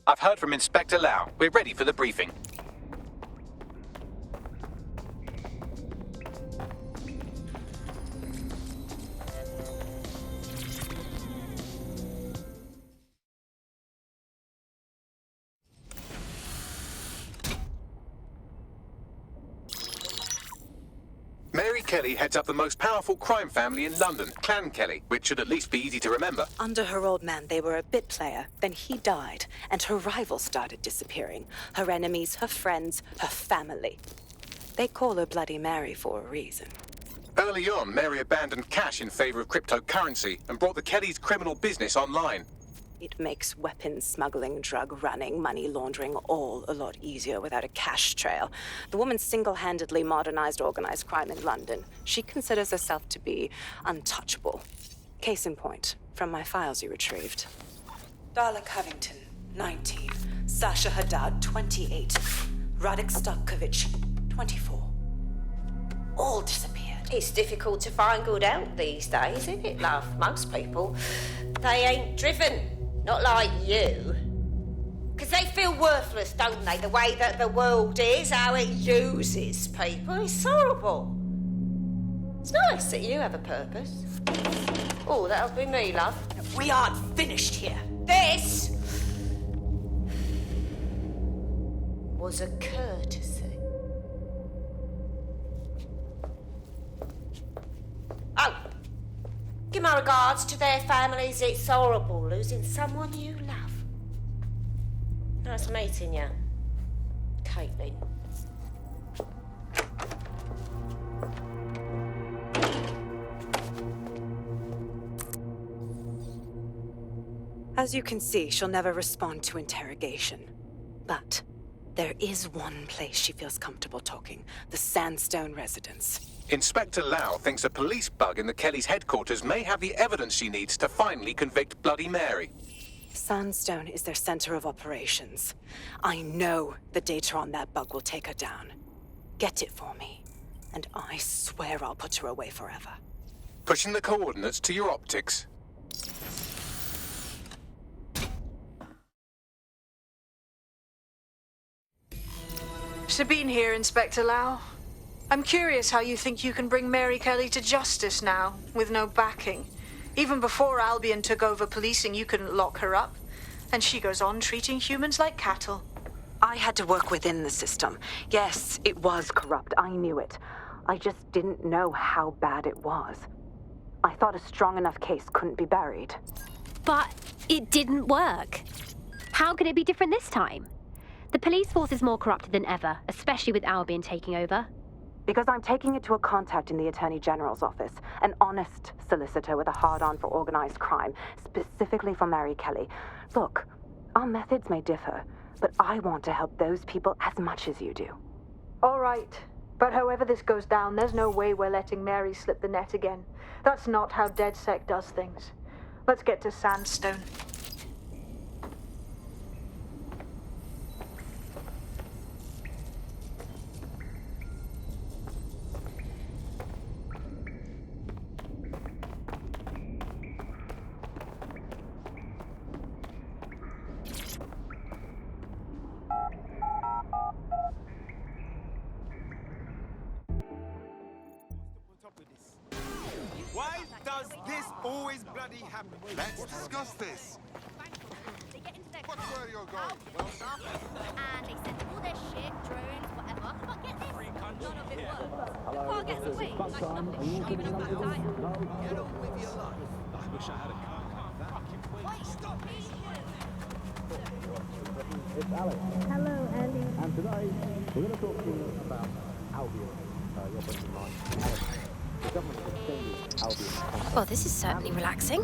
I've heard from Inspector Lau. We're ready for the briefing. Mary Kelley heads up the most powerful crime family in London, Clan Kelley, which should at least be easy to remember. Under her old man, they were a bit player. Then he died, and her rivals started disappearing. Her enemies, her friends, her family. They call her Bloody Mary for a reason. Early on, Mary abandoned cash in favor of cryptocurrency and brought the Kellys' criminal business online. It makes weapons smuggling, drug running, money laundering all a lot easier without a cash trail. The woman single-handedly modernized organized crime in London. She considers herself to be untouchable. Case in point, from my files you retrieved. Darla Covington, 19. Sasha Haddad, 28. Radek Starkovich, 24. All disappeared. It's difficult to find good help these days, isn't it, love? Most people, they ain't driven. Not like you. Because they feel worthless, don't they? The way that the world is, how it uses people. It's horrible. It's nice that you have a purpose. Oh, that'll be me, love. We aren't finished here. This was a courtesy. Oh, give my regards to their families. It's horrible losing someone you love. Nice meeting you, Caitlin. As you can see, she'll never respond to interrogation. But there is one place she feels comfortable talking, the Sandstone Residence. Inspector Lau thinks a police bug in the Kellys' headquarters may have the evidence she needs to finally convict Bloody Mary. Sandstone is their center of operations. I know the data on that bug will take her down. Get it for me, and I swear I'll put her away forever. Pushing the coordinates to your optics. Sabine here, Inspector Lau. I'm curious how you think you can bring Mary Kelley to justice now, with no backing. Even before Albion took over policing, you couldn't lock her up. And she goes on treating humans like cattle. I had to work within the system. Yes, it was corrupt. I knew it. I just didn't know how bad it was. I thought a strong enough case couldn't be buried. But it didn't work. How could it be different this time? The police force is more corrupted than ever, especially with Albion taking over. Because I'm taking it to a contact in the Attorney General's office, an honest solicitor with a hard-on for organized crime, specifically for Mary Kelley. Look, our methods may differ, but I want to help those people as much as you do. All right. But however this goes down, there's no way we're letting Mary slip the net again. That's not how DedSec does things. Let's get to Sandstone. Why does this always bloody happen? Let's discuss this. They get into their Watch car, where you're going. and they send all their shit, drones, whatever. But get this, none of it works. The car gets away, like nothing, even a flat tire. Get on with your life. I wish I had a car. Wait, stop me! It's Alex. Hello, Ellie. And today, we're going to talk to you about Albion, your bottom line. Alex, the government has extended Albion's contract. Well, this is certainly relaxing.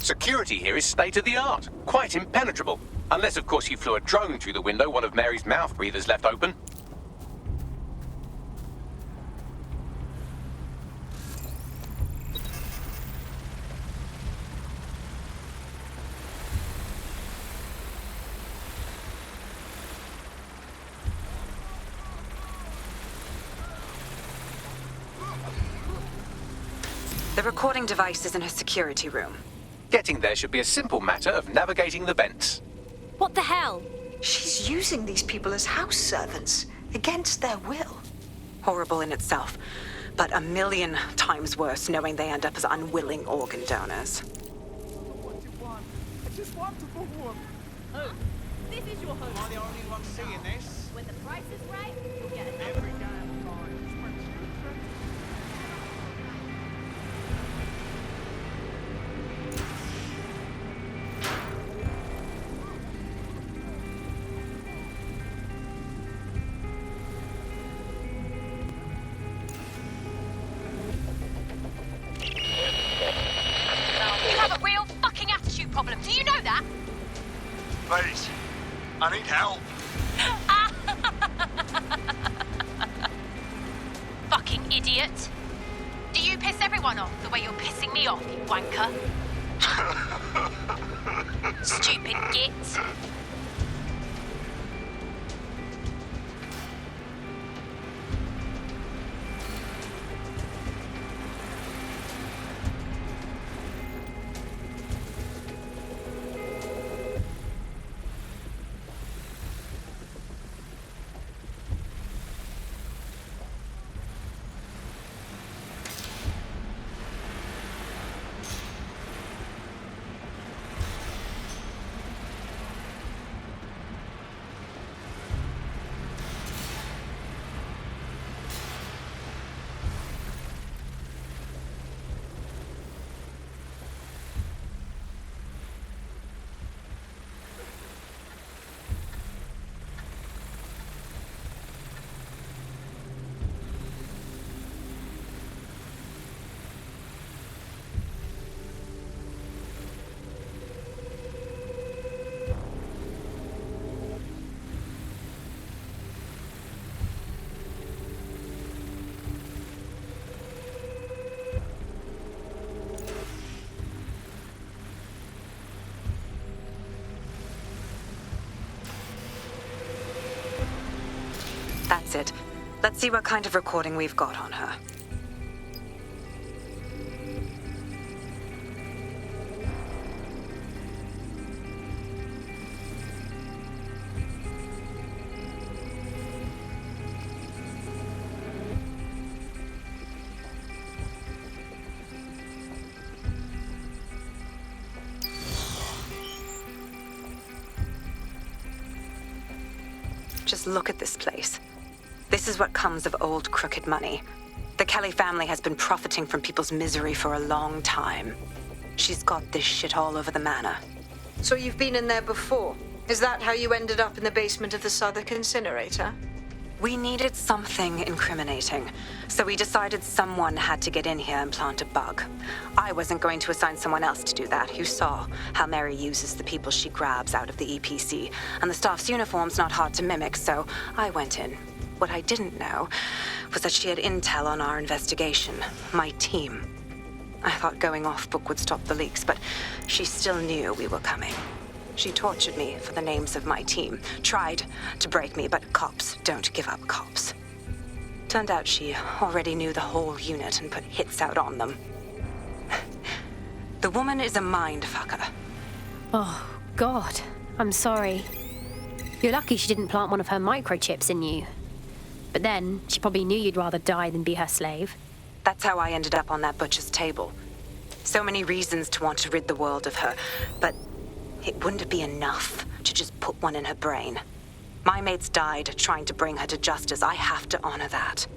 Security here is state-of-the-art, quite impenetrable. Unless, of course, you flew a drone through the window one of Mary's mouth breathers left open. The recording device is in her security room. Getting there should be a simple matter of navigating the vents. What the hell? She's using these people as house servants, against their will. Horrible in itself, but a million times worse knowing they end up as unwilling organ donors. What do you want? I just want to go home. Oh, this is your home. Am I the only one seeing this? When the price is right, you'll get it. Every damn time. It's my children. You have a real fucking attitude problem. Do you know that? Please, I need help. Fucking idiot. Do you piss everyone off the way you're pissing me off, you wanker? Stupid git. That's it. Let's see what kind of recording we've got on her. Just look at this place. This is what comes of old crooked money. The Kelley family has been profiting from people's misery for a long time. She's got this shit all over the manor. So you've been in there before? Is that how you ended up in the basement of the Southwark incinerator? We needed something incriminating, so we decided someone had to get in here and plant a bug. I wasn't going to assign someone else to do that. You saw how Mary uses the people she grabs out of the EPC, and the staff's uniform's not hard to mimic, so I went in. What I didn't know was that she had intel on our investigation, my team. I thought going off book would stop the leaks, but she still knew we were coming. She tortured me for the names of my team, tried to break me, but cops don't give up cops. Turned out she already knew the whole unit and put hits out on them. The woman is a mind fucker. Oh, God. I'm sorry. You're lucky she didn't plant one of her microchips in you. But then, she probably knew you'd rather die than be her slave. That's how I ended up on that butcher's table. So many reasons to want to rid the world of her, but it wouldn't be enough to just put one in her brain. My mates died trying to bring her to justice. I have to honor that.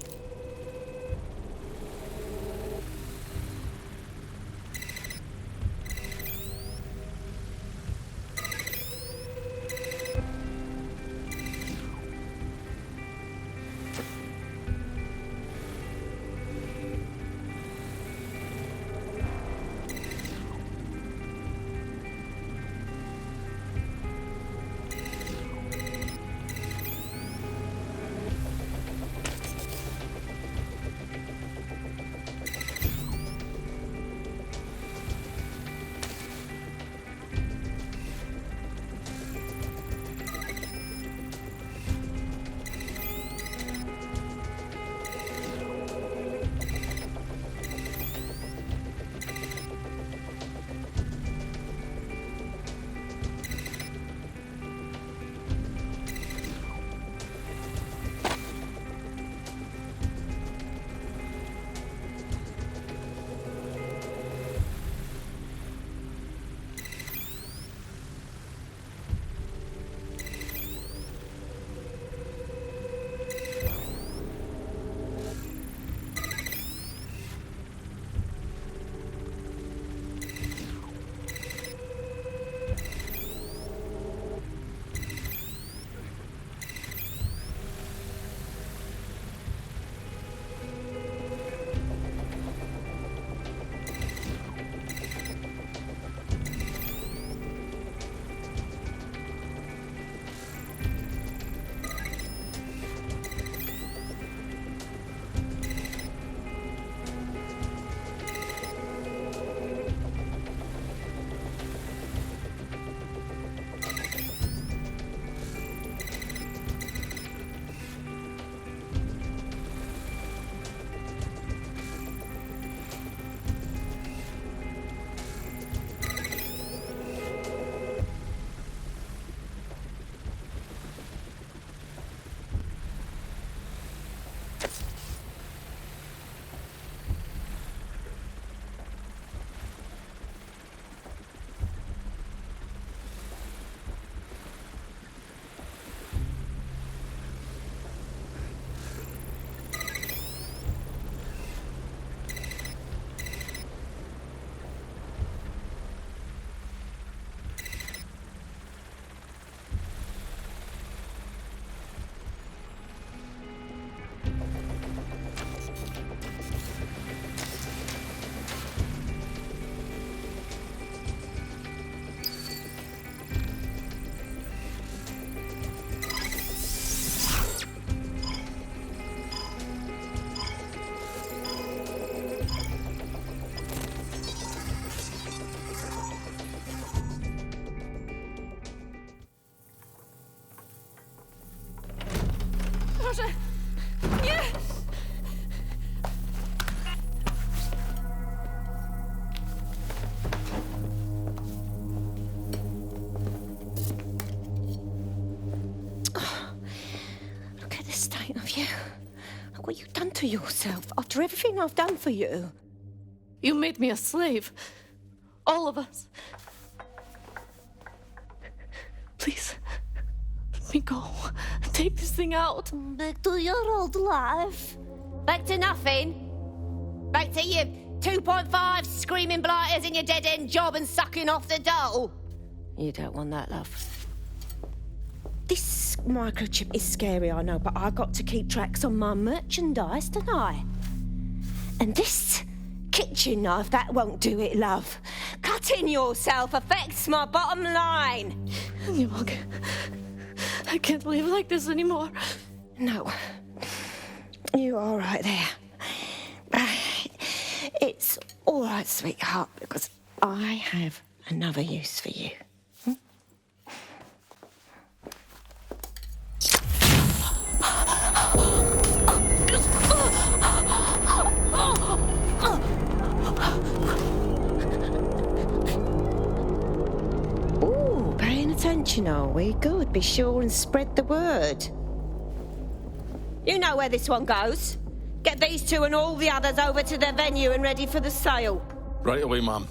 Proszę! Nie! Look at the state of you. Look what you've done to yourself after everything I've done for you. You made me a slave. All of us. Please, let me go. Take this thing out. Back to your old life. Back to nothing. Back to you 2.5 screaming blighters in your dead-end job and sucking off the dole. You don't want that, love. This microchip is scary, I know, but I got to keep tracks on my merchandise, don't I? And this kitchen knife, that won't do it, love. Cutting yourself affects my bottom line. I can't live like this anymore. No. You're all right there. It's all right, sweetheart, because I have another use for you. Ooh, paying attention, are we? Good. Be sure and spread the word. You know where this one goes. Get these two and all the others over to their venue and ready for the sale. Right away, ma'am.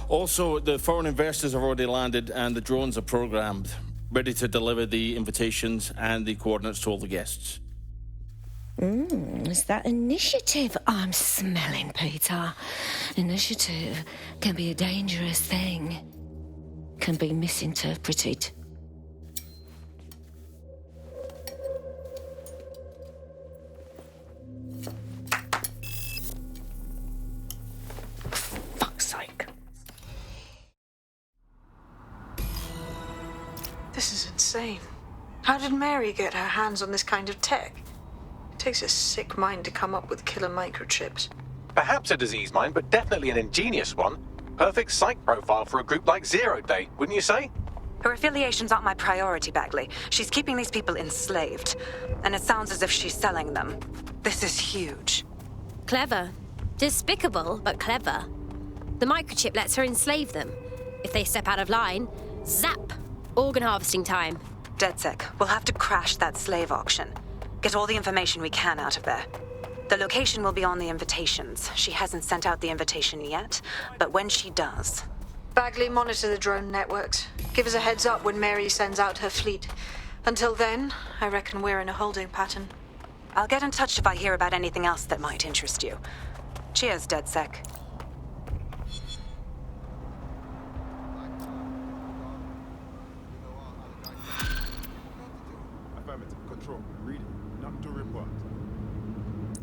Also, the foreign investors have already landed and the drones are programmed, ready to deliver the invitations and the coordinates to all the guests. It's that initiative I'm smelling, Peter. Initiative can be a dangerous thing. Can be misinterpreted. Fuck's sake. This is insane. How did Mary get her hands on this kind of tech? It takes a sick mind to come up with killer microchips. Perhaps a disease mind, but definitely an ingenious one. Perfect psych profile for a group like Zero Day, wouldn't you say? Her affiliations aren't my priority, Bagley. She's keeping these people enslaved. And it sounds as if she's selling them. This is huge. Clever. Despicable, but clever. The microchip lets her enslave them. If they step out of line, zap! Organ harvesting time. DedSec, we'll have to crash that slave auction. Get all the information we can out of there. The location will be on the invitations. She hasn't sent out the invitation yet, but when she does... Bagley, monitor the drone networks. Give us a heads up when Mary sends out her fleet. Until then, I reckon we're in a holding pattern. I'll get in touch if I hear about anything else that might interest you. Cheers, DedSec.